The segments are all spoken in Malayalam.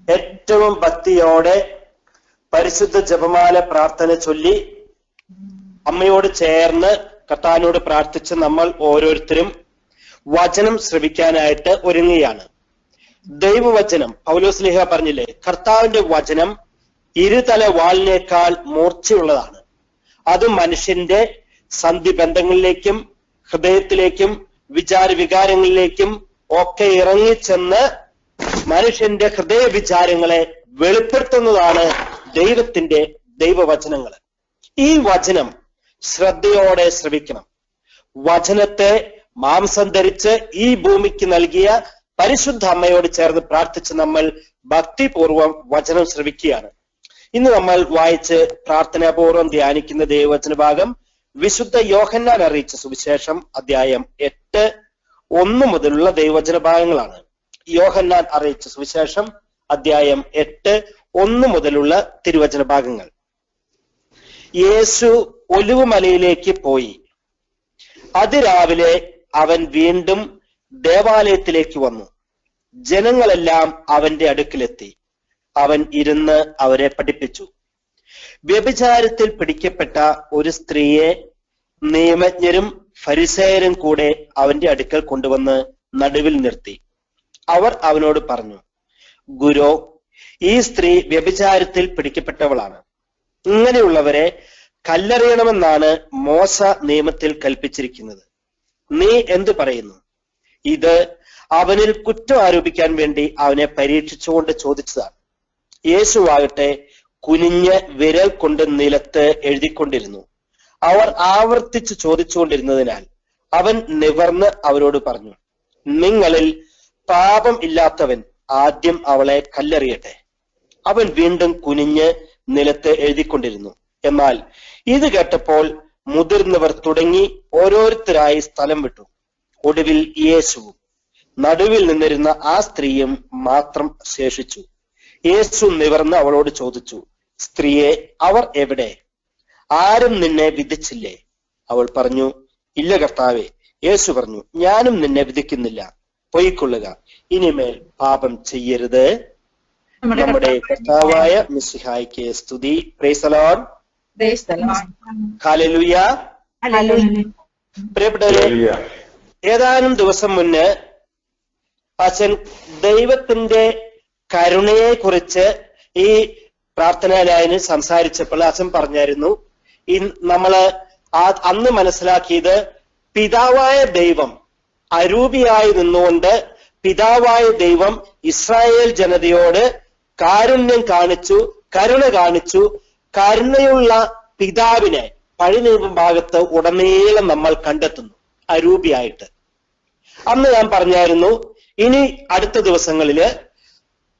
ഏറ്റവും ഭക്തിയോടെ പരിശുദ്ധ ജപമാല പ്രാർത്ഥന ചൊല്ലി അമ്മയോട് ചേർന്ന് കർത്താവിനോട് പ്രാർത്ഥിച്ച് നമ്മൾ ഓരോരുത്തരും വചനം ശ്രവിക്കാനായിട്ട് ഒരുങ്ങുകയാണ്. ദൈവവചനം പൗലോസ്ലീഹ പറഞ്ഞില്ലേ, കർത്താവിന്റെ വചനം ഇരുതല വാളിനേക്കാൾ മൂർച്ചയുള്ളതാണ്. അത് മനുഷ്യന്റെ സന്ധിബന്ധങ്ങളിലേക്കും ഹൃദയത്തിലേക്കും വിചാര വികാരങ്ങളിലേക്കും ഒക്കെ ഇറങ്ങിച്ചെന്ന് മനുഷ്യന്റെ ഹൃദയ വിചാരങ്ങളെ വെളിപ്പെടുത്തുന്നതാണ് ദൈവത്തിന്റെ ദൈവവചനങ്ങൾ. ഈ വചനം ശ്രദ്ധയോടെ ശ്രവിക്കണം. വചനത്തെ മാംസം ധരിച്ച് ഈ ഭൂമിക്ക് നൽകിയ പരിശുദ്ധ അമ്മയോട് ചേർന്ന് പ്രാർത്ഥിച്ച് നമ്മൾ ഭക്തിപൂർവം വചനം ശ്രവിക്കുകയാണ്. ഇന്ന് നമ്മൾ വായിച്ച് പ്രാർത്ഥനാപൂർവം ധ്യാനിക്കുന്ന ദൈവവചന ഭാഗം വിശുദ്ധ യോഹന്നാൻ അറിയിച്ച സുവിശേഷം അധ്യായം 8:1 മുതലുള്ള ദൈവവചന ഭാഗങ്ങളാണ്. യോഹന്നാൻ അറിയിച്ച സുവിശേഷം അധ്യായം 8:1 മുതലുള്ള തിരുവചന ഭാഗങ്ങൾ. യേശു ഒലിവുമലയിലേക്ക് പോയി. അതിരാവിലെ അവൻ വീണ്ടും ദേവാലയത്തിലേക്ക് വന്നു. ജനങ്ങളെല്ലാം അവന്റെ അടുക്കിലെത്തി. അവൻ ഇരുന്ന് അവരെ പഠിപ്പിച്ചു. വ്യഭിചാരത്തിൽ പിടിക്കപ്പെട്ട ഒരു സ്ത്രീയെ നിയമജ്ഞരും ഫരിസേയരും കൂടെ അവന്റെ അടുക്കൽ കൊണ്ടുവന്ന് നടുവിൽ നിർത്തി. അവർ അവനോട് പറഞ്ഞു, ഗുരോ, ഈ സ്ത്രീ വ്യഭിചാരത്തിൽ പിടിക്കപ്പെട്ടവളാണ്. ഇങ്ങനെയുള്ളവരെ കല്ലെറിയണമെന്നാണ് മോശ നിയമത്തിൽ കൽപ്പിച്ചിരിക്കുന്നത്. നീ എന്തു പറയുന്നു? ഇത് അവനിൽ കുറ്റം ആരോപിക്കാൻ വേണ്ടി അവനെ പരീക്ഷിച്ചുകൊണ്ട് ചോദിച്ചതാണ്. യേശുവാകട്ടെ കുനിഞ്ഞ് വിരൽ കൊണ്ട് നിലത്ത് എഴുതിക്കൊണ്ടിരുന്നു. അവർ ആവർത്തിച്ച് ചോദിച്ചുകൊണ്ടിരുന്നതിനാൽ അവൻ നിവർന്ന് അവരോട് പറഞ്ഞു, നിങ്ങളിൽ പാപം ഇല്ലാത്തവൻ ആദ്യം അവളെ കല്ലെറിയട്ടെ. അവൻ വീണ്ടും കുനിഞ്ഞ് നിലത്ത് എഴുതിക്കൊണ്ടിരുന്നു. എന്നാൽ ഇത് കേട്ടപ്പോൾ മുതിർന്നവർ തുടങ്ങി ഓരോരുത്തരായി സ്ഥലം വിട്ടു. ഒടുവിൽ യേശുവും നടുവിൽ നിന്നിരുന്ന ആ സ്ത്രീയും മാത്രം ശേഷിച്ചു. യേശു നിവർന്ന് അവളോട് ചോദിച്ചു, സ്ത്രീയെ, അവർ എവിടെ? ആരും നിന്നെ വിധിച്ചില്ലേ? അവൾ പറഞ്ഞു, ഇല്ല കർത്താവേ. യേശു പറഞ്ഞു, ഞാനും നിന്നെ വിധിക്കുന്നില്ല. പൊയ്ക്കൊള്ളുക, ഇനിമേൽ പാപം ചെയ്യരുത്. നമ്മുടെ കർത്താവായ മിശിഹായ്ക്ക് സ്തുതി. Praise the Lord. ഹല്ലേലൂയ. പ്രിയപ്പെട്ടവരെ, ഏതാനും ദിവസം മുന്നേ അച്ഛൻ ദൈവത്തിന്റെ കരുണയെ കുറിച്ച് ഈ പ്രാർത്ഥനാലയന് സംസാരിച്ചപ്പോൾ അച്ഛൻ പറഞ്ഞായിരുന്നു, നമ്മള് അന്ന് മനസ്സിലാക്കിയത് പിതാവായ ദൈവം അരൂപിയായി നിന്നുകൊണ്ട് പിതാവായ ദൈവം ഇസ്രായേൽ ജനതയോട് കാരുണ്യം കാണിച്ചു, കരുണ കാണിച്ചു. കരുണയുള്ള പിതാവിനെ പഴയ നിയമ ഭാഗത്ത് ഉടനീളം നമ്മൾ കണ്ടെത്തുന്നു അരൂപിയായിട്ട്. അന്ന് ഞാൻ പറഞ്ഞായിരുന്നു, ഇനി അടുത്ത ദിവസങ്ങളില്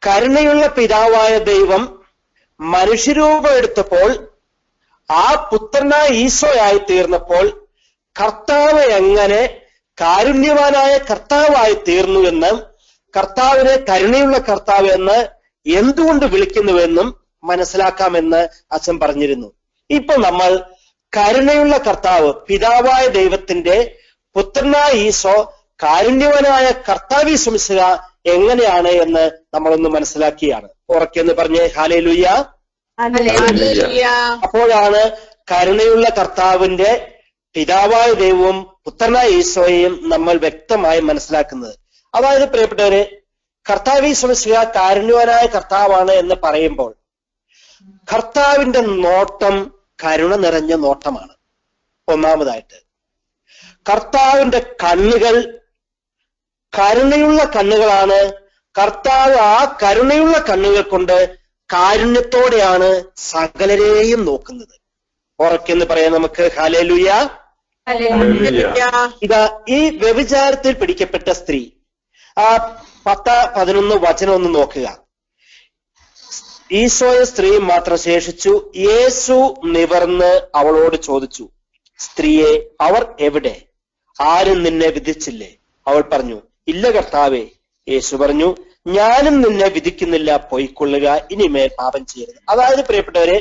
കരുണയുള്ള പിതാവായ ദൈവം മനുഷ്യരൂപം എടുത്തപ്പോൾ ആ പുത്രനായ ഈശോയായി തീർന്നപ്പോൾ കർത്താവ് എങ്ങനെ കാരുണ്യവാനായ കർത്താവായി തീർന്നു എന്നും കർത്താവിനെ കരുണയുള്ള കർത്താവ് എന്ന് എന്തുകൊണ്ട് വിളിക്കുന്നുവെന്നും മനസ്സിലാക്കാമെന്ന് അച്ഛൻ പറഞ്ഞിരുന്നു. ഇപ്പൊ നമ്മൾ കരുണയുള്ള കർത്താവ് പിതാവായ ദൈവത്തിന്റെ പുത്രനായ ഈശോ കാരുണ്യവാനായ കർത്താവ് ഈശോമിശിഹ എങ്ങനെയാണ് എന്ന് നമ്മളൊന്ന് മനസ്സിലാക്കിയാണ്. ഉറക്കെന്ന് പറഞ്ഞേ ഹല്ലേലൂയ. അപ്പോഴാണ് കരുണയുള്ള കർത്താവിന്റെ പിതാവായ ദൈവവും പുത്രനായ ഈശോയെയും നമ്മൾ വ്യക്തമായി മനസ്സിലാക്കുന്നത്. അതായത് പ്രിയപ്പെട്ടവരെ, കർത്താവ് ഈശോമിശിഹ കാരുണ്യവാനായ കർത്താവാണ് എന്ന് പറയുമ്പോൾ കർത്താവിന്റെ നോട്ടം കരുണ നിറഞ്ഞ നോട്ടമാണ്. ഒന്നാമതായിട്ട് കർത്താവിന്റെ കണ്ണുകൾ കരുണയുള്ള കണ്ണുകളാണ്. കർത്താവ് ആ കരുണയുള്ള കണ്ണുകൾ കൊണ്ട് കാരുണ്യത്തോടെയാണ് സകലരെയും നോക്കുന്നത്. ഉറക്കെന്ന് പറയാൻ നമുക്ക് ഹല്ലേലൂയ. ഇതാ ഈ വ്യഭിചാരത്തിൽ പിടിക്കപ്പെട്ട സ്ത്രീ, ആ 10-11 വചനം ഒന്ന് നോക്കുക. ഈശോയെ സ്ത്രീയും മാത്രം ശേഷിച്ചു. യേശു നിവർന്ന് അവളോട് ചോദിച്ചു, സ്ത്രീയെ, അവർ എവിടെ? ആരും നിന്നെ വിധിച്ചില്ലേ? അവൾ പറഞ്ഞു, ഇല്ല കർത്താവേ. യേശു പറഞ്ഞു, ഞാനും നിന്നെ വിധിക്കുന്നില്ല, പൊയ്ക്കൊള്ളുക, ഇനിമേൽ പാപം ചെയ്യരുത്. അതായത് പ്രിയപ്പെട്ടവരെ,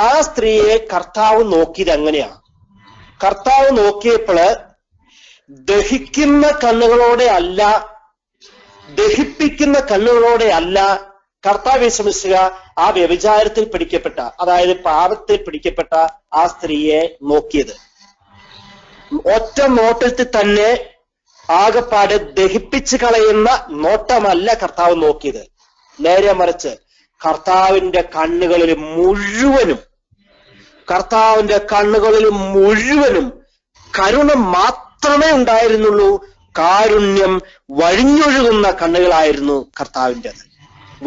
ആ സ്ത്രീയെ കർത്താവ് നോക്കിയത് എങ്ങനെയാണ്? കർത്താവ് നോക്കിയപ്പോൾ ദഹിക്കുന്ന കണ്ണുകളോടെ അല്ല, ദഹിപ്പിക്കുന്ന കണ്ണുകളോടെ അല്ല കർത്താവ് യേശു മിശിഹ ആ വ്യഭിചാരത്തിൽ പിടിക്കപ്പെട്ട, അതായത് പാപത്തിൽ പിടിക്കപ്പെട്ട ആ സ്ത്രീയെ നോക്കിയത് ഒറ്റ നോട്ടത്തിൽ തന്നെ ആകെപ്പാട് ദഹിപ്പിച്ചു കളയുന്ന നോട്ടമല്ല കർത്താവ് നോക്കിയത്. നേരെ മറിച്ച് കർത്താവിന്റെ കണ്ണുകളിൽ മുഴുവനും കരുണ മാത്രമേ ഉണ്ടായിരുന്നുള്ളൂ. കാരുണ്യം വഴിഞ്ഞൊഴുകുന്ന കണ്ണുകളായിരുന്നു കർത്താവിൻ്റെത്.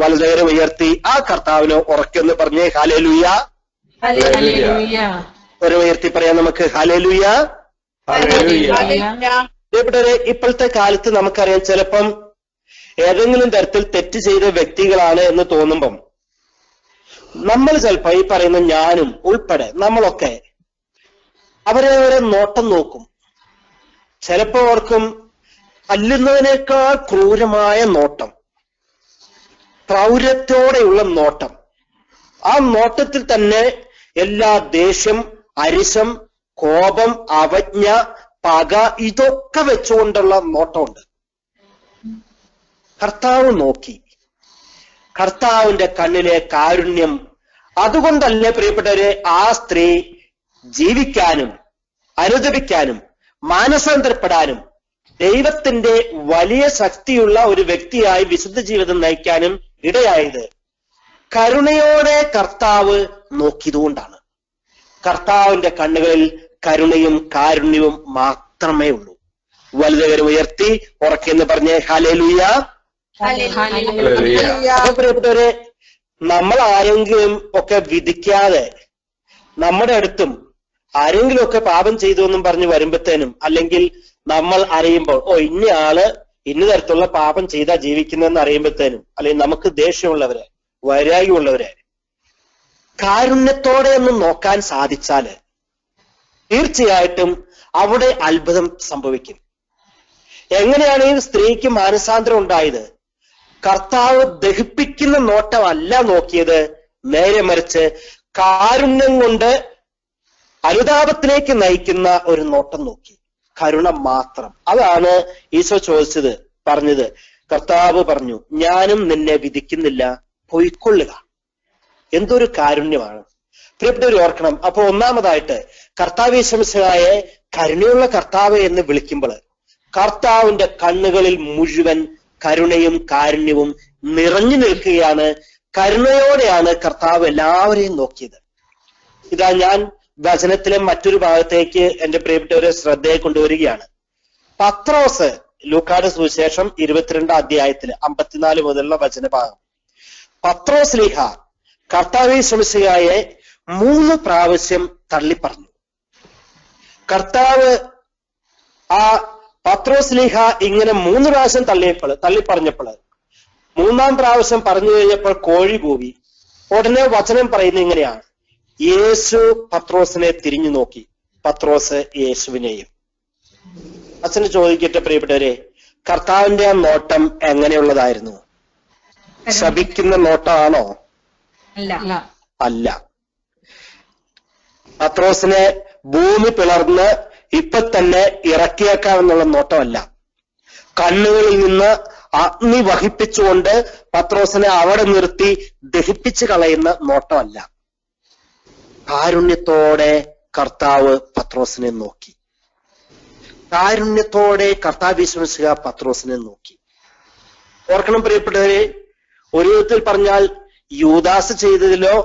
വലതുകരം ഉയർത്തി ആ കർത്താവിനെ ഉറക്കെന്ന് പറഞ്ഞേ ഹല്ലേലൂയ. ഒരു ഉയർത്തി പറയാം നമുക്ക് ഹല്ലേലൂയ. ഇപ്പോഴത്തെ കാലത്ത് നമുക്കറിയാം, ചിലപ്പം ഏതെങ്കിലും തരത്തിൽ തെറ്റ് ചെയ്ത വ്യക്തികളാണ് എന്ന് തോന്നുമ്പം നമ്മൾ ചിലപ്പോ ഈ പറയുന്ന ഞാനും ഉൾപ്പെടെ നമ്മളൊക്കെ അവരെ നോട്ടം നോക്കും. ചിലപ്പോ ഓർക്കും അല്ലുന്നതിനേക്കാൾ ക്രൂരമായ നോട്ടം, ക്രൗര്യത്തോടെയുള്ള നോട്ടം. ആ നോട്ടത്തിൽ തന്നെ എല്ലാ ദേഷ്യം, അരിശം, കോപം, അവജ്ഞ, പക ഇതൊക്കെ വെച്ചുകൊണ്ടുള്ള നോട്ടമുണ്ട്. കർത്താവ് നോക്കി, കർത്താവിന്റെ കണ്ണിലെ കാരുണ്യം. അതുകൊണ്ടല്ലേ പ്രിയപ്പെട്ടവരെ ആ സ്ത്രീ ജീവിക്കാനും അനുദപിക്കാനും മാനസാന്തരപ്പെടാനും ദൈവത്തിന്റെ വലിയ ശക്തിയുള്ള ഒരു വ്യക്തിയായി വിശുദ്ധ ജീവിതം നയിക്കാനും ഇടയായത്. കരുണയോടെ കർത്താവ് നോക്കിയതുകൊണ്ടാണ്. കർത്താവിന്റെ കണ്ണുകളിൽ കരുണയും കാരുണ്യവും മാത്രമേ ഉള്ളൂ. വലുതുകരം ഉയർത്തി ഉറക്കെന്ന് പറഞ്ഞേ ഹല്ലേലൂയ. പ്രിയപ്പെട്ടവരെ, നമ്മൾ ആരെങ്കിലും ഒക്കെ വിധിക്കാതെ നമ്മുടെ അടുത്തും ആരെങ്കിലും ഒക്കെ പാപം ചെയ്തു എന്നും പറഞ്ഞ് വരുമ്പത്തേനും, അല്ലെങ്കിൽ നമ്മൾ അറിയുമ്പോൾ ഇന്ന ആള് ഇന്ന തരത്തിലുള്ള പാപം ചെയ്താ ജീവിക്കുന്നതെന്ന് അറിയുമ്പത്തേനും, അല്ലെങ്കിൽ നമുക്ക് ദേഷ്യമുള്ളവരെ, വൈരാഗ്യമുള്ളവരെ കാരുണ്യത്തോടെ ഒന്ന് നോക്കാൻ സാധിച്ചാല് തീർച്ചയായിട്ടും അവിടെ അത്ഭുതം സംഭവിക്കും. എങ്ങനെയാണ് ഈ സ്ത്രീക്ക് മാനസാന്തരം ഉണ്ടായത്? കർത്താവ് ദഹിപ്പിക്കുന്ന നോട്ടമല്ല നോക്കിയത്, നേരെ മറിച്ച് കാരുണ്യം കൊണ്ട് അനുതാപത്തിലേക്ക് നയിക്കുന്ന ഒരു നോട്ടം നോക്കി. കരുണ മാത്രം. അതാണ് ഈശോ പറഞ്ഞത്. കർത്താവ് പറഞ്ഞു, ഞാനും നിന്നെ വിധിക്കുന്നില്ല, പൊയ്ക്കൊള്ളുക. എന്തൊരു കാരുണ്യമാണ് പ്രിയപ്പെട്ടവർ, ഓർക്കണം. അപ്പൊ ഒന്നാമതായിട്ട് കർത്താവ് യേശു മിശിഹായെ കരുണയുള്ള കർത്താവ് എന്ന് വിളിക്കുമ്പോൾ കർത്താവിന്റെ കണ്ണുകളിൽ മുഴുവൻ കരുണയും കാരുണ്യവും നിറഞ്ഞു നിൽക്കുകയാണ്. കരുണയോടെയാണ് കർത്താവ് എല്ലാവരെയും നോക്കിയത്. ഇതാ ഞാൻ വചനത്തിലെ മറ്റൊരു ഭാഗത്തേക്ക് എന്റെ പ്രിയപ്പെട്ടവരെ ശ്രദ്ധയെ കൊണ്ടുവരികയാണ്. പത്രോസ്, ലൂക്കായുടെ സുവിശേഷം 22 അധ്യായത്തില് 54 മുതലുള്ള വചനഭാഗം. പത്രോസ് ലീഹ കർത്താവ് യേശു മിശിഹായെ 3 പ്രാവശ്യം തള്ളിപ്പറഞ്ഞു. കർത്താവ് ആ പത്രോസ് ലീഹ ഇങ്ങനെ 3 പ്രാവശ്യം തള്ളിപ്പറഞ്ഞപ്പോൾ 3-ാം പ്രാവശ്യം പറഞ്ഞു കഴിഞ്ഞപ്പോൾ കോഴി കൂവി. ഉടനെ വചനം പറയുന്നത് ഇങ്ങനെയാണ്, യേശു പത്രോസിനെ തിരിഞ്ഞു നോക്കി, പത്രോസ് യേശുവിനെയും. അച്ഛന് ചോദിക്കട്ടെ പ്രിയപ്പെട്ടവരെ, കർത്താവിന്റെ ആ നോട്ടം എങ്ങനെയുള്ളതായിരുന്നു? ശപിക്കുന്ന നോട്ടമാണോ? അല്ല. പത്രോസിനെ ഭൂമി പിളർന്ന് ഇപ്പൊ തന്നെ ഇറക്കിയേക്കാമെന്നുള്ള നോട്ടമല്ല. കണ്ണുകളിൽ നിന്ന് അഗ്നി വഹിപ്പിച്ചുകൊണ്ട് പത്രോസിനെ അവിടെ നിർത്തി ദഹിപ്പിച്ചു കളയുന്ന നോട്ടമല്ല. കാരുണ്യത്തോടെ കർത്താവ് പത്രോസിനെ നോക്കി. കാരുണ്യത്തോടെ കർത്താവ് യേശു മിശിഹ പത്രോസിനെ നോക്കി. ഓർക്കണം പ്രിയപ്പെട്ടവരെ, ഒരു വിധത്തിൽ പറഞ്ഞാൽ യൂദാസ് ചെയ്തതിലോ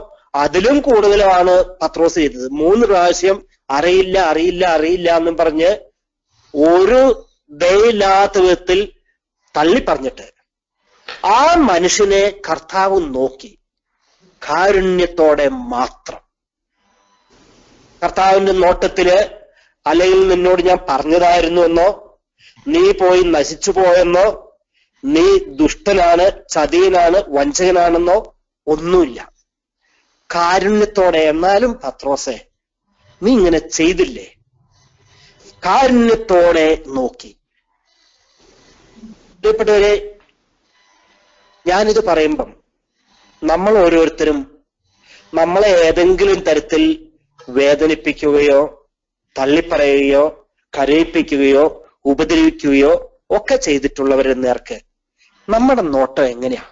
അതിലും കൂടുതലാണ് പത്രോസ് ചെയ്തത്. 3 പ്രാവശ്യം അറിയില്ല എന്നും പറഞ്ഞ് ഒരു ദയയില്ലാത്ത വിധത്തിൽ തള്ളി പറഞ്ഞിട്ട് ആ മനുഷ്യനെ കർത്താവ് നോക്കി, കാരുണ്യത്തോടെ മാത്രം. കർത്താവിന്റെ നോട്ടത്തില് അല്ലെങ്കിൽ നിന്നോട് ഞാൻ പറഞ്ഞതായിരുന്നു എന്നോ, നീ പോയി നശിച്ചു പോയെന്നോ, നീ ദുഷ്ടനാണ്, ചതിയനാണ്, വഞ്ചകനാണെന്നോ ഒന്നുമില്ല. കാരുണ്യത്തോടെ, എന്നാലും പത്രോസെ നീ ഇങ്ങനെ ചെയ്തില്ലേ, കാരുണ്യത്തോടെ നോക്കി. പ്രിയപ്പെട്ടവരെ, ഞാനിത് പറയുമ്പം നമ്മൾ ഓരോരുത്തരും നമ്മളെ ഏതെങ്കിലും തരത്തിൽ വേദനിപ്പിക്കുകയോ തള്ളിപ്പറയുകയോ കരയിപ്പിക്കുകയോ ഉപദ്രവിക്കുകയോ ഒക്കെ ചെയ്തിട്ടുള്ളവരെ നേർക്ക് നമ്മുടെ നോട്ടം എങ്ങനെയാ?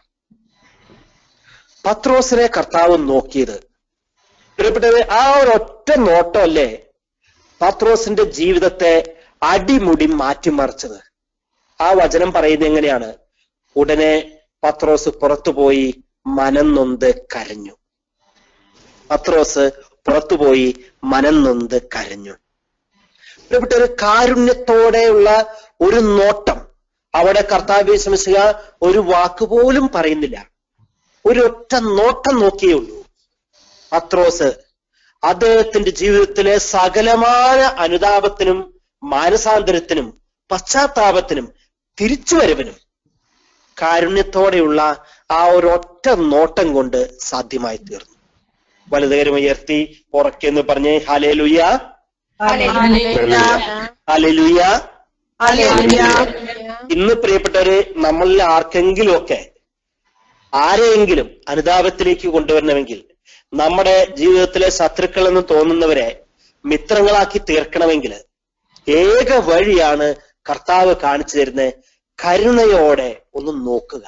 പത്രോസിനെ കർത്താവ് നോക്കിയത്. പ്രിയപ്പെട്ടത്, ആ ഒരൊറ്റ നോട്ടമല്ലേ പത്രോസിന്റെ ജീവിതത്തെ അടിമുടി മാറ്റിമറിച്ചത്. ആ വചനം പറയുന്നത് എങ്ങനെയാണ്? ഉടനെ പത്രോസ് പുറത്തുപോയി മനം നൊന്ത് കരഞ്ഞു. പത്രോസ് പുറത്തുപോയി മനം നൊന്ത് കരഞ്ഞു. പ്രിയപ്പെട്ടൊരു കാരുണ്യത്തോടെയുള്ള ഒരു നോട്ടം അവിടെ കർത്താവ് യേശുമിശിഹ ഒരു വാക്കുപോലും പറയുന്നില്ല. ഒരൊറ്റ നോട്ടം നോക്കിയേ ഉള്ളൂ. പത്രോസ് അദ്ദേഹത്തിന്റെ ജീവിതത്തിലെ സകലമായ അനുതാപത്തിനും മാനസാന്തരത്തിനും പശ്ചാത്താപത്തിനും തിരിച്ചുവരവിനും കാരുണ്യത്തോടെയുള്ള ആ ഒരൊറ്റ നോട്ടം കൊണ്ട് സാധ്യമായി തീർന്നു. വലതുകരം ഉയർത്തി ഉറക്കെന്ന് പറഞ്ഞ് ഹല്ലേലൂയ, ഹല്ലേലൂയ. ഇന്ന് പ്രിയപ്പെട്ടവര്, നമ്മളിൽ ആർക്കെങ്കിലും ഒക്കെ ആരെയെങ്കിലും അനുതാപത്തിലേക്ക് കൊണ്ടുവരണമെങ്കിൽ, നമ്മുടെ ജീവിതത്തിലെ ശത്രുക്കളെന്ന് തോന്നുന്നവരെ മിത്രങ്ങളാക്കി തീർക്കണമെങ്കിൽ ഏക വഴിയാണ് കർത്താവ് കാണിച്ചു തരുന്നത്. കരുണയോടെ ഒന്ന് നോക്കുക.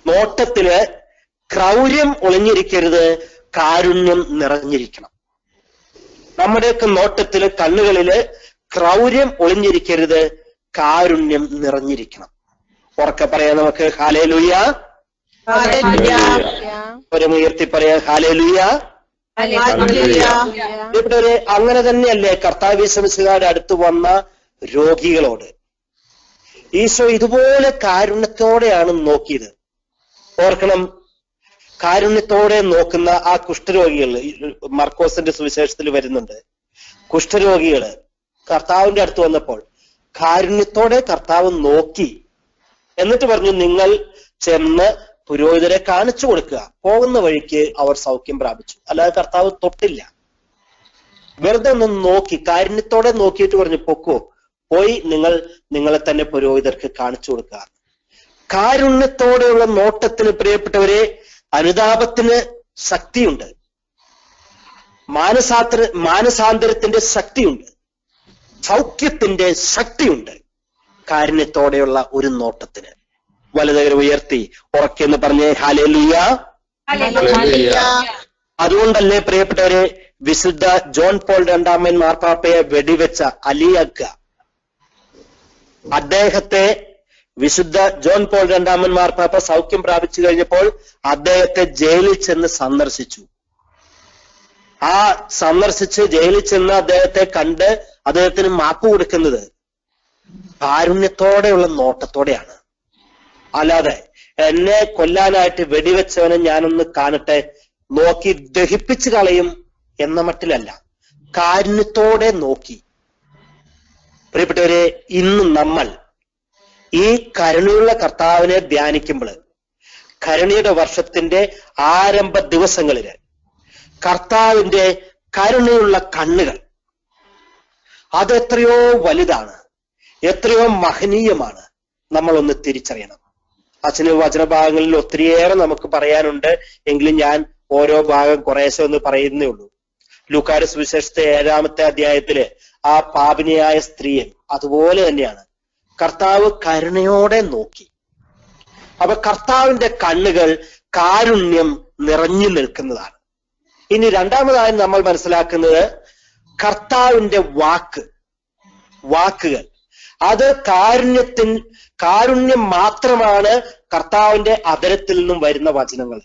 നോട്ടത്തില് ക്രൗര്യം ഒളിഞ്ഞിരിക്കരുത്, കാരുണ്യം നിറഞ്ഞിരിക്കണം. നമ്മുടെയൊക്കെ നോട്ടത്തില്, കണ്ണുകളില് ക്രൗര്യം ഒളിഞ്ഞിരിക്കരുത്, കാരുണ്യം നിറഞ്ഞിരിക്കണം. ഉറക്കെ പറയാം നമുക്ക് ഹല്ലേലൂയ. ഉയർത്തി പറയാം ഹല്ലേലൂയ. ഇവിടെ അങ്ങനെ തന്നെയല്ലേ കർത്താവ് യേശുമിശിഹായുടെ അടുത്ത് വന്ന രോഗികളോട് ഈശോ ഇതുപോലെ കാരുണ്യത്തോടെയാണ് നോക്കിയത്. ഓർക്കണം, കാരുണ്യത്തോടെ നോക്കുന്ന ആ കുഷ്ഠരോഗികൾ മർക്കോസിന്റെ സുവിശേഷത്തിൽ വരുന്നുണ്ട്. കുഷ്ഠരോഗികള് കർത്താവിന്റെ അടുത്ത് വന്നപ്പോൾ കാരുണ്യത്തോടെ കർത്താവ് നോക്കി. എന്നിട്ട് പറഞ്ഞു, നിങ്ങൾ ചെന്ന് പുരോഹിതരെ കാണിച്ചു കൊടുക്കുക. പോകുന്ന വഴിക്ക് അവർ സൗഖ്യം പ്രാപിച്ചു. അല്ലാതെ കർത്താവ് തൊട്ടില്ല. വെറുതെ ഒന്ന് നോക്കി, കാരുണ്യത്തോടെ നോക്കിയിട്ട് പറഞ്ഞു, പൊക്കോ, പോയി നിങ്ങളെ തന്നെ പുരോഹിതർക്ക് കാണിച്ചു കൊടുക്കുക. കാരുണ്യത്തോടെയുള്ള നോട്ടത്തിന് പ്രിയപ്പെട്ടവരെ അനുതാപത്തിന് ശക്തിയുണ്ട്, മാനസാന്തരത്തിന്റെ ശക്തിയുണ്ട്, സൗഖ്യത്തിന്റെ ശക്തിയുണ്ട് കാരുണ്യത്തോടെയുള്ള ഒരു നോട്ടത്തിന്. വലതുകരം ഉയർത്തി ഉറക്കെന്ന് പറഞ്ഞേ ഹല്ലേലൂയ. അതുകൊണ്ടല്ലേ പ്രിയപ്പെട്ടവരെ വിശുദ്ധ ജോൺ പോൾ രണ്ടാമൻ മാർപ്പാപ്പയെ വെടിവെച്ച അലി അക്ക, അദ്ദേഹത്തെ വിശുദ്ധ ജോൺ പോൾ രണ്ടാമൻ മാർപ്പാപ്പ സൗഖ്യം പ്രാപിച്ചു കഴിഞ്ഞപ്പോൾ അദ്ദേഹത്തെ ജയിലിൽ ചെന്ന് സന്ദർശിച്ചു. ആ സന്ദർശിച്ച് ജയിലിൽ ചെന്ന് അദ്ദേഹത്തെ കണ്ട് അദ്ദേഹത്തിന് മാപ്പ് കൊടുക്കുന്നത് കാരുണ്യത്തോടെയുള്ള നോട്ടത്തോടെയാണ്. അല്ലാതെ എന്നെ കൊല്ലാനായിട്ട് വെടിവെച്ചവനെ ഞാനൊന്ന് കാണട്ടെ, നോക്കി ദഹിപ്പിച്ചു കളയും എന്ന മട്ടിലല്ല, കാരുണ്യത്തോടെ നോക്കി. പ്രിയപ്പെട്ടവരെ, ഇന്ന് നമ്മൾ ഈ കരുണയുള്ള കർത്താവിനെ ധ്യാനിക്കുമ്പോൾ, കരുണയുടെ വർഷത്തിന്റെ ആരംഭ ദിവസങ്ങളില് കർത്താവിന്റെ കരുണയുള്ള കണ്ണുകൾ അതെത്രയോ വലുതാണ്, എത്രയോ മഹനീയമാണ്, നമ്മളൊന്ന് തിരിച്ചറിയണം. അച്ഛന് വചനഭാഗങ്ങളിൽ ഒത്തിരിയേറെ നമുക്ക് പറയാനുണ്ട്, എങ്കിലും ഞാൻ ഓരോ ഭാഗം കുറേശ്ശെ ഒന്ന് പറയുന്നേ ഉള്ളൂ. ലൂക്കായുടെ സുവിശേഷത്തെ 7-ാമത്തെ അധ്യായത്തില് ആ പാപിനിയായ സ്ത്രീയെ അതുപോലെ തന്നെയാണ് കർത്താവ് കരുണയോടെ നോക്കി. അപ്പൊ കർത്താവിന്റെ കണ്ണുകൾ കാരുണ്യം നിറഞ്ഞു നിൽക്കുന്നതാണ്. ഇനി രണ്ടാമതായി നമ്മൾ മനസ്സിലാക്കുന്നത് കർത്താവിന്റെ വാക്കുകൾ അത് കാരുണ്യം മാത്രമാണ്. കർത്താവിന്റെ അധരത്തിൽ നിന്നും വരുന്ന വചനങ്ങൾ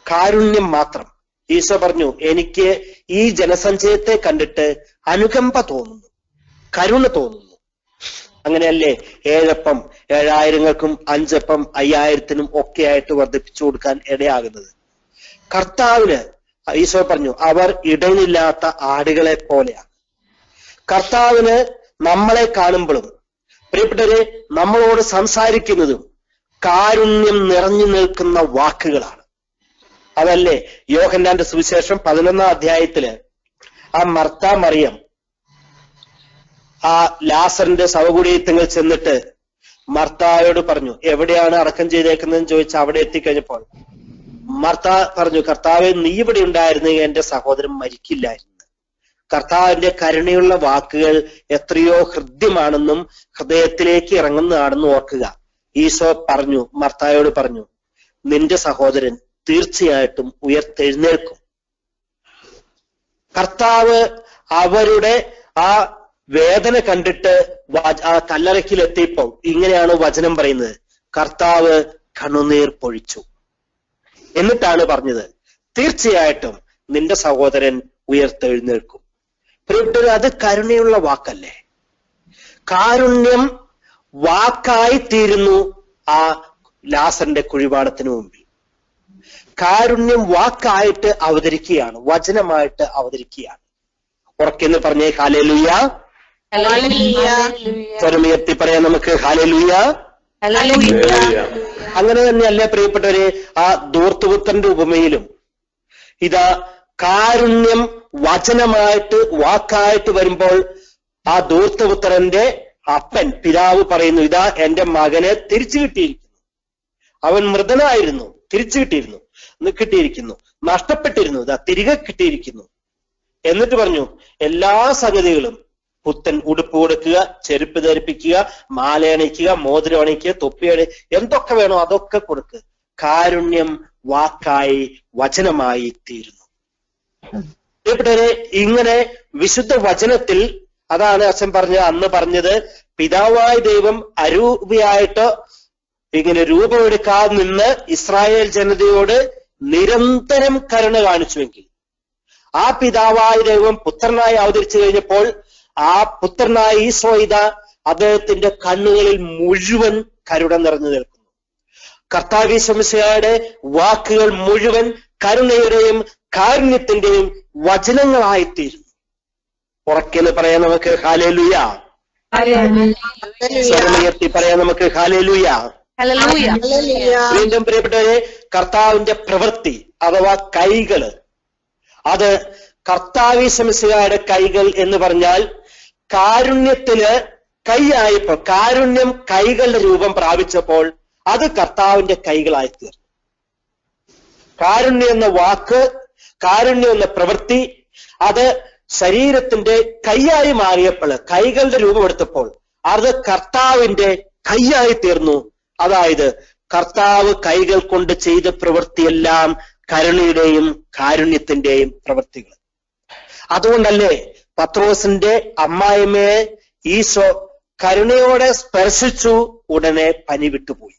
കാരുണ്യം മാത്രം. ഈശോ പറഞ്ഞു, എനിക്ക് ഈ ജനസഞ്ചയത്തെ കണ്ടിട്ട് അനുകമ്പ തോന്നുന്നു, കരുണ തോന്നുന്നു. അങ്ങനെയല്ലേ 7 അപ്പം 7000-ക്കും 5 അപ്പം 5000-നും ഒക്കെ ആയിട്ട് വർദ്ധിപ്പിച്ചു കൊടുക്കാൻ ഇടയാകുന്നത്. കർത്താവിന് ഈശോ പറഞ്ഞു, അവർ ഇടയിലില്ലാത്ത ആടുകളെ പോലെയാണ്. കർത്താവിന് നമ്മളെ കാണുമ്പോഴും പ്രിയപ്പെട്ടവരെ നമ്മളോട് സംസാരിക്കുന്നതും കാരുണ്യം നിറഞ്ഞു നിൽക്കുന്ന വാക്കുകളാണ്. അതല്ലേ യോഹന്നാന്റെ സുവിശേഷം 11-ാം അധ്യായത്തില് ആ മർത്ത മറിയം ആ ലാസറിന്റെ ശവകുടീരത്തിൽ ചെന്നിട്ട് മർത്തായോട് പറഞ്ഞു, എവിടെയാണ് അടക്കം ചെയ്തേക്കുന്നതെന്ന് ചോദിച്ചാൽ അവിടെ എത്തിക്കഴിഞ്ഞപ്പോൾ മർത്ത പറഞ്ഞു, കർത്താവെ, നീ ഇവിടെ ഉണ്ടായിരുന്നെങ്കിൽ എന്റെ സഹോദരൻ മരിക്കില്ലായിരുന്നു. കർത്താവിന്റെ കരുണയുള്ള വാക്കുകൾ എത്രയോ ഹൃദ്യമാണെന്നും ഹൃദയത്തിലേക്ക് ഇറങ്ങുന്നതാണെന്നും ഓർക്കുക. ഈശോ പറഞ്ഞു, മർത്തായോട് പറഞ്ഞു, നിന്റെ സഹോദരൻ തീർച്ചയായിട്ടും ഉയർത്തെഴുന്നേൽക്കും. കർത്താവ് അവരുടെ ആ വേദന കണ്ടിട്ട് ആ കല്ലറയ്ക്കിലെത്തിയപ്പോൾ ഇങ്ങനെയാണ് വചനം പറയുന്നത്, കർത്താവ് കണ്ണുനീർ പൊഴിച്ചു. എന്നിട്ടാണ് പറഞ്ഞത്, തീർച്ചയായിട്ടും നിന്റെ സഹോദരൻ ഉയർത്തെഴുന്നേൽക്കും. പ്രിയപ്പെട്ടവരെ, അത് കരുണയുള്ള വാക്കല്ലേ? കാരുണ്യം വാക്കായി തീരുന്നു ആ ലാസറിന്റെ കുഴിപാടത്തിന് മുമ്പിൽ. കാരുണ്യം വാക്കായിട്ട് അവതരിക്കുകയാണ്, വചനമായിട്ട് അവതരിക്കുകയാണ്. ഉറക്കെന്ന് പറഞ്ഞേ ഹല്ലേലൂയ. സ്വരമുയർത്തി പറയാം നമുക്ക് ഹല്ലേലൂയ. അങ്ങനെ തന്നെയല്ലേ പ്രിയപ്പെട്ടവരെ ആ ധൂർത്തുപുത്രന്റെ ഉപമയിലും ഇതാ കാരുണ്യം വചനമായിട്ട് വാക്കായിട്ട് വരുമ്പോൾ ആ ധൂർത്തുപുത്രന്റെ അപ്പൻ പിതാവ് പറയുന്നു, ഇതാ എന്റെ മകനെ തിരിച്ചു കിട്ടിയിരിക്കുന്നു, അവൻ മൃതനായിരുന്നു, തിരിച്ചു കിട്ടിയിരിക്കുന്നു, നഷ്ടപ്പെട്ടിരുന്നു, ഇതാ തിരികെ കിട്ടിയിരിക്കുന്നു. എന്നിട്ട് പറഞ്ഞു, എല്ലാ സംഗതികളും പുത്തൻ ഉടുപ്പ് കൊടുക്കുക, ചെരുപ്പ് ധരിപ്പിക്കുക, മാല അണിക്കുക, മോതിരം അണിക്കുക, തൊപ്പിയണി, എന്തൊക്കെ വേണോ അതൊക്കെ കൊടുക്കുക. കാരുണ്യം വാക്കായി വചനമായി തീരുന്നു. പ്രിയപ്പെട്ടവരെ, ഇങ്ങനെ വിശുദ്ധ വചനത്തിൽ അതാണ് അച്ഛൻ അന്ന് പറഞ്ഞത്, പിതാവായ ദൈവം അരൂപിയായിട്ട് ഇങ്ങനെ രൂപമെടുക്കാതെ നിന്ന് ഇസ്രായേൽ ജനതയോട് നിരന്തരം കരുണ കാണിച്ചുവെങ്കിൽ ആ പിതാവായ ദൈവം പുത്രനായി അവതരിച്ചു കഴിഞ്ഞപ്പോൾ ആ പുത്രനായ ഈശോ ഇതാ അദ്ദേഹത്തിന്റെ കണ്ണുകളിൽ മുഴുവൻ കരുണ നിറഞ്ഞു നിൽക്കുന്നു. കർത്താവ് ഈശോയുടെ വാക്കുകൾ മുഴുവൻ കരുണയുടെയും കാരുണ്യത്തിന്റെയും വചനങ്ങളായിത്തീരുന്നു. ഉറക്കെന്ന് പറയാൻ നമുക്ക് ഹല്ലേലൂയ. സ്വരമുയർത്തി പറയാൻ നമുക്ക് ഹല്ലേലൂയ. വീണ്ടും പ്രിയപ്പെട്ടവരെ, കർത്താവിന്റെ പ്രവൃത്തി അഥവാ കൈകള്, അത് കർത്താവ് ഈശോയുടെ കൈകൾ എന്ന് പറഞ്ഞാൽ കാരുണ്യത്തിന് കൈയായപ്പോൾ, കാരുണ്യം കൈകളുടെ രൂപം പ്രാപിച്ചപ്പോൾ അത് കർത്താവിന്റെ കൈകളായി തീർന്നു. കാരുണ്യം എന്ന വാക്ക്, കാരുണ്യം എന്ന പ്രവൃത്തി അത് ശരീരത്തിന്റെ കൈയായി മാറിയപ്പോൾ, കൈകളുടെ രൂപമെടുത്തപ്പോൾ അത് കർത്താവിന്റെ കൈയായി തീർന്നു. അതായത് കർത്താവ് കൈകൾ കൊണ്ട് ചെയ്ത പ്രവൃത്തിയെല്ലാം കരുണയുടെയും കാരുണ്യത്തിന്റെയും പ്രവൃത്തികൾ. അതുകൊണ്ടല്ലേ പത്രോസിന്റെ അമ്മായിമ്മയെ ഈശോ കരുണയോടെ സ്പർശിച്ചു, ഉടനെ പനി വിട്ടുപോയി.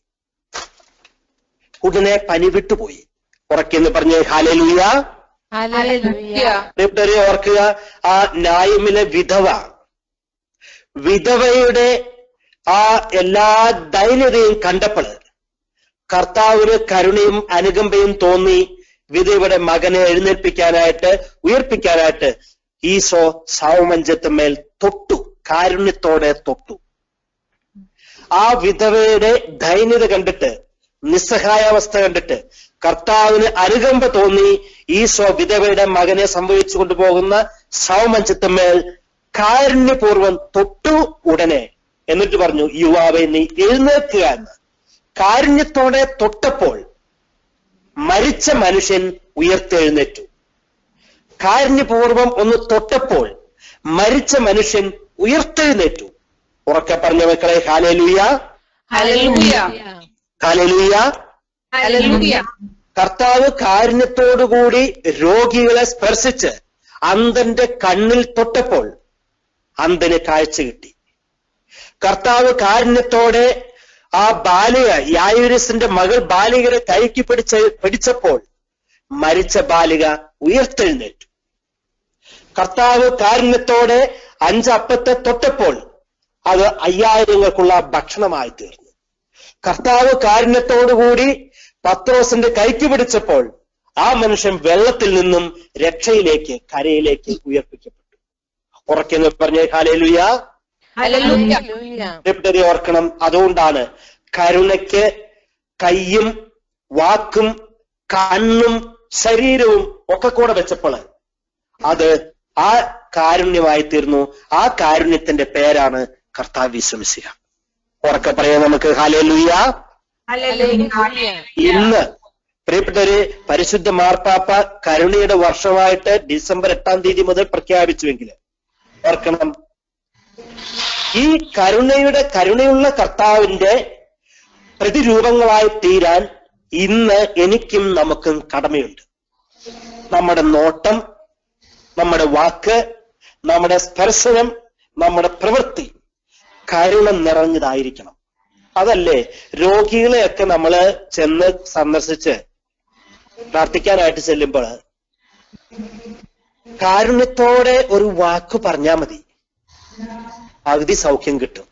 ഉറക്കെന്ന് പറഞ്ഞേ ഹല്ലേലൂയ. പ്രിയപ്പെട്ടവരെ, ഓർക്കുക, ആ നായിമിലെ വിധവയുടെ ആ എല്ലാ ദൈന്യതയും കണ്ടപ്പോൾ കർത്താവിന് കരുണയും അനുകമ്പയും തോന്നി. വിധവയുടെ മകനെ ഉയർപ്പിക്കാനായിട്ട് ഈശോ ശവമഞ്ചത്തിന്മേൽ തൊട്ടു, കാരുണ്യത്തോടെ തൊട്ടു. ആ വിധവയുടെ ദൈന്യത കണ്ടിട്ട്, നിസ്സഹായാവസ്ഥ കണ്ടിട്ട് കർത്താവിന് അനുകമ്പ തോന്നി. ഈശോ വിധവയുടെ മകനെ സംഭവിച്ചു കൊണ്ടുപോകുന്ന ശവമഞ്ചത്തിന്മേൽ കാരുണ്യപൂർവ്വം തൊട്ടു ഉടനെ. എന്നിട്ട് പറഞ്ഞു, യുവാവെ നീ എഴുന്നേൽക്കുക എന്ന്. കാരുണ്യത്തോടെ തൊട്ടപ്പോൾ മരിച്ച മനുഷ്യൻ ഉയർത്തെഴുന്നേറ്റു. കാരുണ്യപൂർവ്വം ഒന്ന് തൊട്ടപ്പോൾ മരിച്ച മനുഷ്യൻ ഉയർത്തെഴുന്നേറ്റു. ഉറക്കെ പറഞ്ഞ മക്കളെ ഹല്ലേലൂയ. കർത്താവ് കാരുണ്യത്തോടുകൂടി രോഗികളെ സ്പർശിച്ച് അന്ധന്റെ കണ്ണിൽ തൊട്ടപ്പോൾ അന്ധന് കാഴ്ച കിട്ടി. കർത്താവ് കാരുണ്യത്തോടെ ആ ബാലിക, യായൂരസിന്റെ മകൾ ബാലികരെ കൈക്ക് പിടിച്ചപ്പോൾ മരിച്ച ബാലിക ഉയർത്തെഴുന്നേറ്റു. കർത്താവ് കാരുണ്യത്തോടെ 5 അപ്പത്തെ തൊട്ടപ്പോൾ അത് 5000-ങ്ങൾക്കുള്ള ഭക്ഷണമായി തീർന്നു. കർത്താവ് കാരുണ്യത്തോടുകൂടി പത്രോസിന്റെ കൈക്ക് പിടിച്ചപ്പോൾ ആ മനുഷ്യൻ വെള്ളത്തിൽ നിന്നും രക്ഷയിലേക്ക്, കരയിലേക്ക് ഉയർപ്പിക്കപ്പെട്ടു. ഉറക്കെന്ന് പറഞ്ഞേ ഹല്ലേലൂയ. ഓർക്കണം, അതുകൊണ്ടാണ് കരുണയ്ക്ക് കയ്യും വാക്കും കണ്ണും ശരീരവും ഒക്കെ കൂടെ വെച്ചപ്പോൾ അത് ആ കാരുണ്യമായി തീർന്നു. ആ കാരുണ്യത്തിന്റെ പേരാണ് കർത്താവ് ഈശോ. ഉറക്കെ പറയാൻ നമുക്ക് ഹല്ലേലൂയ. ഇന്ന് പ്രിയപ്പെട്ടവര്, പരിശുദ്ധ മാർപ്പാപ്പ കരുണയുടെ വർഷമായിട്ട് ഡിസംബർ 8-ാം തീയതി മുതൽ പ്രഖ്യാപിച്ചുവെങ്കിൽ ഓർക്കണം, ഈ കരുണയുള്ള കർത്താവിന്റെ പ്രതിരൂപങ്ങളായി തീരാൻ ഇന്ന് എനിക്കും നമുക്കും കടമയുണ്ട്. നമ്മുടെ നോട്ടം, നമ്മുടെ വാക്ക്, നമ്മുടെ സ്പർശനം, നമ്മുടെ പ്രവൃത്തി കരുണ നിറഞ്ഞതായിരിക്കണം. അതല്ലേ രോഗികളെയൊക്കെ നമ്മള് ചെന്ന് സന്ദർശിച്ച് പ്രാർത്ഥിക്കാനായിട്ട് ചെല്ലുമ്പോൾ കാരുണ്യത്തോടെ ഒരു വാക്ക് പറഞ്ഞാൽ മതി, പകുതി സൗഖ്യം കിട്ടും.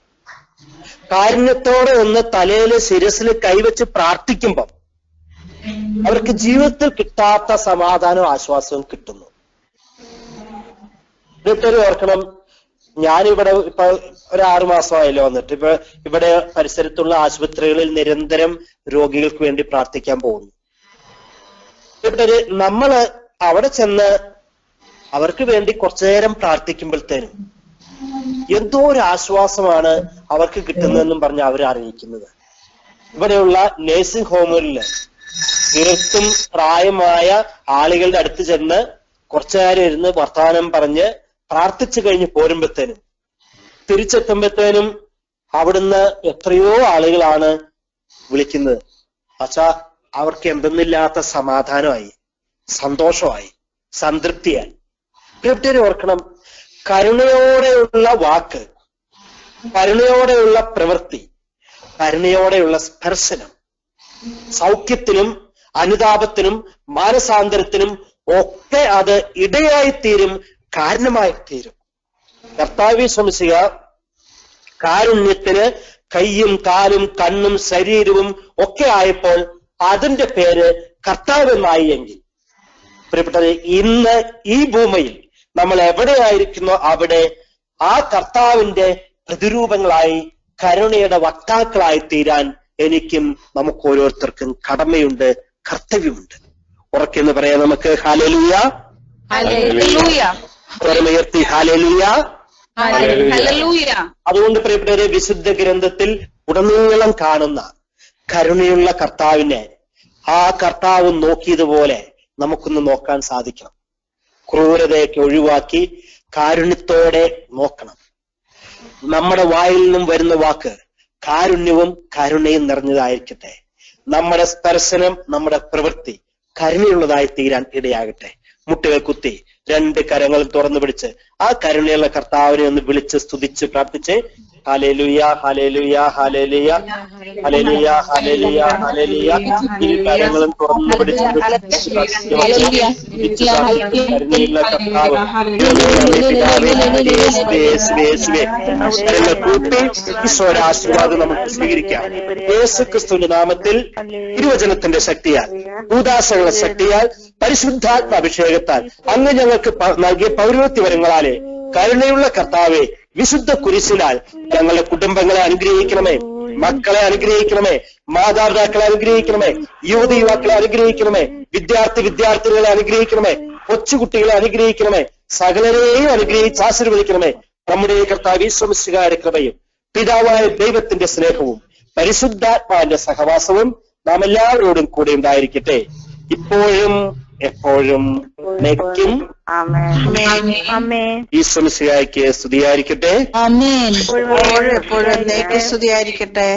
കാരുണ്യത്തോടെ ഒന്ന് തലയില് ശിരസിൽ കൈവച്ച് പ്രാർത്ഥിക്കുമ്പം അവർക്ക് ജീവിതത്തിൽ കിട്ടാത്ത സമാധാനവും ആശ്വാസവും കിട്ടുന്നു. എന്നിട്ടൊരു ഓർക്കണം, ഞാനിവിടെ ഇപ്പൊ ഒരു 6 മാസമായല്ലോ വന്നിട്ട്. ഇപ്പൊ ഇവിടെ പരിസരത്തുള്ള ആശുപത്രികളിൽ നിരന്തരം രോഗികൾക്ക് വേണ്ടി പ്രാർത്ഥിക്കാൻ പോകുന്നു. ഇവിടെ നമ്മള് അവിടെ ചെന്ന് അവർക്ക് വേണ്ടി കുറച്ചു നേരം പ്രാർത്ഥിക്കുമ്പോഴത്തേനും എന്തോ ഒരു ആശ്വാസമാണ് അവർക്ക് കിട്ടുന്നതെന്നും പറഞ്ഞ് അവർ അറിയിക്കുന്നത്. ഇവിടെയുള്ള നേഴ്സിംഗ് ഹോമുകളില് തീർത്തും പ്രായമായ ആളുകളുടെ അടുത്ത് ചെന്ന് കുറച്ചു നേരം ഇരുന്ന് വർത്തമാനം പറഞ്ഞ് പ്രാർത്ഥിച്ചു കഴിഞ്ഞ് പോരുമ്പോഴത്തേനും തിരിച്ചെത്തുമ്പോഴത്തേനും അവിടുന്ന് എത്രയോ ആളുകളാണ് വിളിക്കുന്നത്. പക്ഷാ അവർക്ക് എന്തെന്നില്ലാത്ത സമാധാനമായി, സന്തോഷമായി, സംതൃപ്തിയായി. പ്രിയപ്പെട്ടവരെ ഓർക്കണം, കരുണയോടെയുള്ള വാക്ക്, കരുണയോടെയുള്ള പ്രവൃത്തി, കരുണയോടെയുള്ള സ്പർശനം സൗഖ്യത്തിനും അനുതാപത്തിനും മാനസാന്തരത്തിനും ഒക്കെ അത് ഇടയായിത്തീരും, കാരണമായി തീരും. കർത്താവ് ശ്രമിക്കുക കാരുണ്യത്തിന് കയ്യും കാലും കണ്ണും ശരീരവും ഒക്കെ ആയപ്പോൾ അതിന്റെ പേര് കർത്താവ് എന്നായി. എങ്കിൽ പ്രിയപ്പെട്ടത്, ഇന്ന് ഈ ഭൂമിയിൽ നമ്മൾ എവിടെയായിരിക്കുന്നോ അവിടെ ആ കർത്താവിന്റെ പ്രതിരൂപങ്ങളായി കരുണയുടെ വക്താക്കളായി തീരാൻ എനിക്കും നമുക്ക് ഓരോരുത്തർക്കും കടമയുണ്ട്, കർത്തവ്യമുണ്ട്. ഉറക്കെന്ന് പറയാം നമുക്ക് ഹല്ലേലൂയ, ഉയർത്തി ഹല്ലേലൂയ. അതുകൊണ്ട് പ്രിയപ്പെട്ടവരെ, വിശുദ്ധ ഗ്രന്ഥത്തിൽ ഉടനീളം കാണുന്ന കരുണയുള്ള കർത്താവിനെ ആ കർത്താവ് നോക്കിയതുപോലെ നമുക്കൊന്ന് നോക്കാൻ സാധിക്കണം. ക്രൂരതയൊക്കെ ഒഴിവാക്കി കാരുണ്യത്തോടെ നോക്കണം. നമ്മുടെ വായിൽ നിന്നും വരുന്ന വാക്ക് കാരുണ്യവും കരുണയും നിറഞ്ഞതായിരിക്കട്ടെ. നമ്മുടെ സ്പർശനം, നമ്മുടെ പ്രവൃത്തി കരുണയുള്ളതായി തീരാൻ ഇടയാകട്ടെ. മുട്ടുകൾ കുത്തി 2 കരങ്ങളും തുറന്നു പിടിച്ച് ആ കരുണയുള്ള കർത്താവിനെ ഒന്ന് വിളിച്ച് സ്തുതിച്ച് പ്രാർത്ഥിച്ച് hallelujah, hallelujah, hallelujah, hallelujah, hallelujah, hallelujah. 2 കരങ്ങളും തുറന്നു പിടിച്ച് കരുണയുള്ള കർത്താവ് കൂട്ടി ഈശ്വരാശീർവാദം നമുക്ക് സ്വീകരിക്കാം. യേശുക്രിസ്തുവിന്റെ നാമത്തിൽ തിരുവചനത്തിന്റെ ശക്തിയാൽ, ഭൂദാശകളുടെ ശക്തിയാൽ, പരിശുദ്ധാത്മ അഭിഷേകത്താൽ അങ്ങ് ഞങ്ങൾക്ക് നൽകിയ പൗരോഹിത്യ വരങ്ങളാലെ കരുണയുള്ള കർത്താവെ, വിശുദ്ധ കുരിശിനാൽ ഞങ്ങളുടെ കുടുംബങ്ങളെ അനുഗ്രഹിക്കണമേ, മക്കളെ അനുഗ്രഹിക്കണമേ, മാതാപിതാക്കളെ അനുഗ്രഹിക്കണമേ, യുവതിയുവാക്കളെ അനുഗ്രഹിക്കണമേ, വിദ്യാർത്ഥിനികളെ അനുഗ്രഹിക്കണമേ, കൊച്ചുകുട്ടികളെ അനുഗ്രഹിക്കണമേ, സകലരെയും അനുഗ്രഹിച്ച് ആശീർവദിക്കണമേ. നമ്മുടെ കർത്താവ് ഈശോ മിശിഹായുടെ കൃപയും പിതാവായ ദൈവത്തിന്റെ സ്നേഹവും പരിശുദ്ധാത്മാവിന്റെ സഹവാസവും നാം എല്ലാവരോടും കൂടെ ഉണ്ടായിരിക്കട്ടെ, ഇപ്പോഴും എപ്പോഴും ക്കും. ഈശോ മിശിഹായ്ക്ക് സ്തുതിയായിരിക്കട്ടെ. എപ്പോഴും സ്തുതിയായിരിക്കട്ടെ.